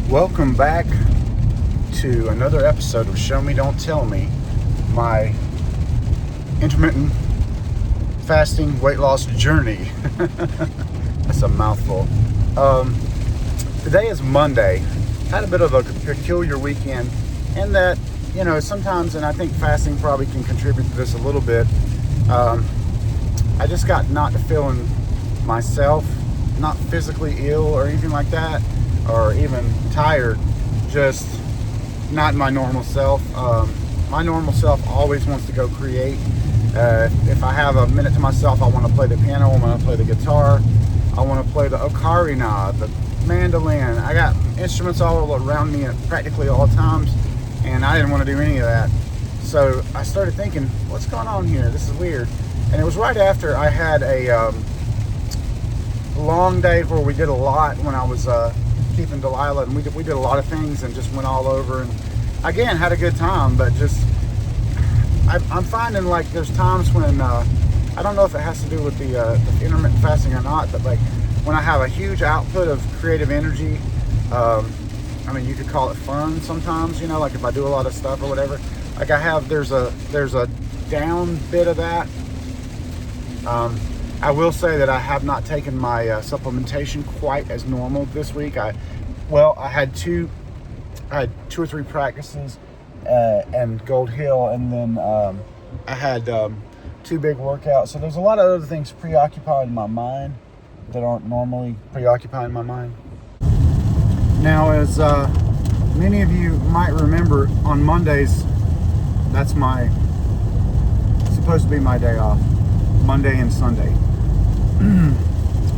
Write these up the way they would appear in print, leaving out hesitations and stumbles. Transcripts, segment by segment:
Welcome back to another episode of Show Me Don't Tell Me, my intermittent fasting weight loss journey. That's a mouthful. Today is Monday. Had a bit of a peculiar weekend in that, sometimes, and I think fasting probably can contribute to this a little bit, I just got not to feeling myself, not physically ill or anything like that, or even tired, just not my normal self. My normal self always wants to go create. If I have a minute to myself, I want to play the piano, I want to play the guitar, I want to play the ocarina, the mandolin. I got instruments all around me at practically all times, and I didn't want to do any of that. So I started thinking, what's going on here? This is weird. And it was right after I had a long day where we did a lot when I was keeping Delilah, and we did a lot of things and just went all over, and again had a good time. But just I'm finding like there's times when I don't know if it has to do with the intermittent fasting or not, but like when I have a huge output of creative energy, you could call it fun sometimes, like if I do a lot of stuff or whatever, like there's a down bit of that. I will say that I have not taken my supplementation quite as normal this week. I had two or three practices and Gold Hill, and then I had two big workouts. So there's a lot of other things preoccupying my mind that aren't normally preoccupying my mind. Now, as many of you might remember, on Mondays, that's supposed to be my day off, Monday and Sunday.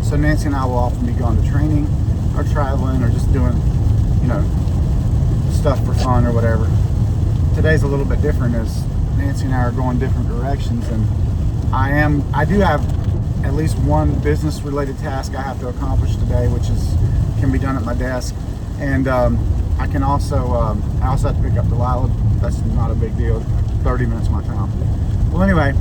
So Nancy and I will often be going to training or traveling or just doing, stuff for fun or whatever. Today's a little bit different as Nancy and I are going different directions, and I do have at least one business related task I have to accomplish today, which can be done at my desk. And I can also I also have to pick up Delilah. That's not a big deal. 30 minutes of my time. Well, anyway,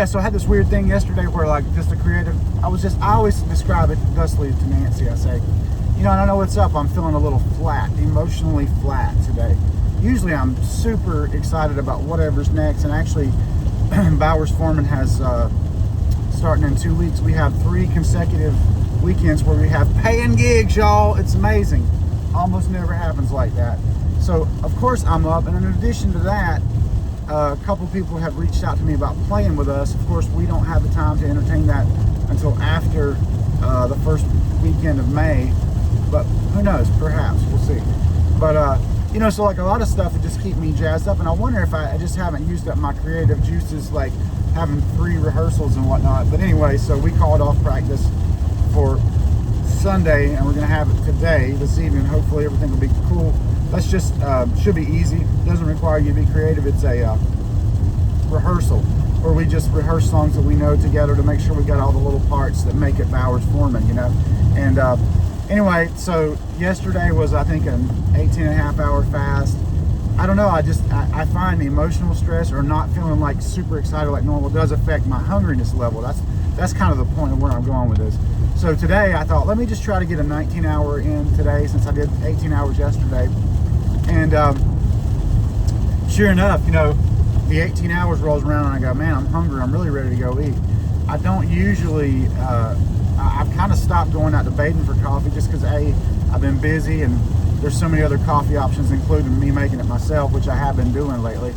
so I had this weird thing yesterday where like just a creative, I always describe it thusly to Nancy. I say, I don't know what's up. I'm feeling a little flat, emotionally flat today. Usually I'm super excited about whatever's next. And actually, Bowers Foreman has, starting in 2 weeks, we have 3 consecutive weekends where we have paying gigs, y'all. It's amazing. Almost never happens like that. So of course I'm up. And in addition to that, a couple people have reached out to me about playing with us. Of course, we don't have the time to entertain that until after the first weekend of May, but who knows, perhaps, we'll see. But so like a lot of stuff that just keep me jazzed up, and I wonder if I just haven't used up my creative juices, like having 3 rehearsals and whatnot. But anyway, so we called off practice for Sunday, and we're gonna have it today, this evening. Hopefully everything will be cool. That's just should be easy. Doesn't require you to be creative. It's a rehearsal where we just rehearse songs that we know together to make sure we got all the little parts that make it Bowers Foreman, And anyway, so yesterday was, I think, an 18.5-hour fast. I don't know. I find the emotional stress or not feeling like super excited like normal does affect my hungriness level. That's kind of the point of where I'm going with this. So today I thought, let me just try to get a 19-hour in today, since I did 18 hours yesterday. And sure enough, the 18 hours rolls around and I go, man, I'm hungry. I'm really ready to go eat. I don't usually, I've kind of stopped going out to Baden for coffee just because I've been busy and there's so many other coffee options, including me making it myself, which I have been doing lately.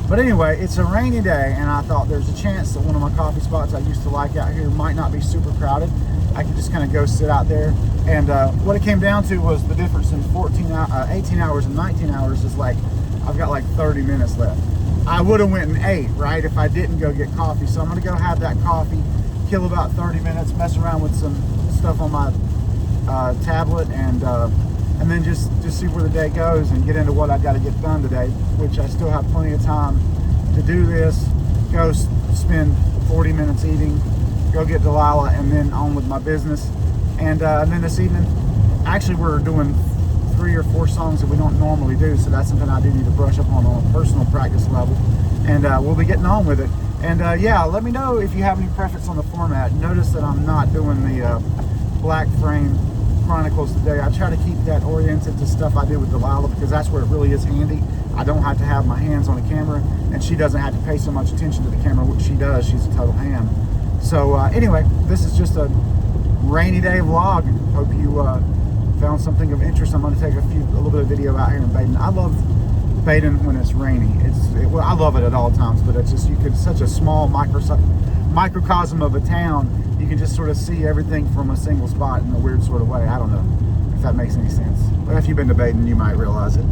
But anyway, it's a rainy day, and I thought there's a chance that one of my coffee spots I used to like out here might not be super crowded. I could just kind of go sit out there. And what it came down to was the difference in 18 hours and 19 hours is like, I've got like 30 minutes left. I would have went and ate, right, if I didn't go get coffee. So I'm gonna go have that coffee, kill about 30 minutes, mess around with some stuff on my tablet, and then just see where the day goes and get into what I got to get done today, which I still have plenty of time to do this. Go spend 40 minutes eating, go get Delilah, and then on with my business. And then this evening, actually we're doing 3 or 4 songs that we don't normally do, so that's something I do need to brush up on a personal practice level. And we'll be getting on with it. And let me know if you have any preference on the format. Notice that I'm not doing the black frame Chronicles today. I try to keep that oriented to stuff I do with Delilah, because that's where it really is handy. I don't have to have my hands on the camera, and she doesn't have to pay so much attention to the camera, which she does. She's a total ham. So anyway, this is just a rainy day vlog. Hope you found something of interest. I'm going to take a little bit of video out here in Baden. I love Baden when it's rainy. Well, I love it at all times, but it's just, such a small microcosm of a town. You can just sort of see everything from a single spot in a weird sort of way. I don't know if that makes any sense. But if you've been to Baden, you might realize it.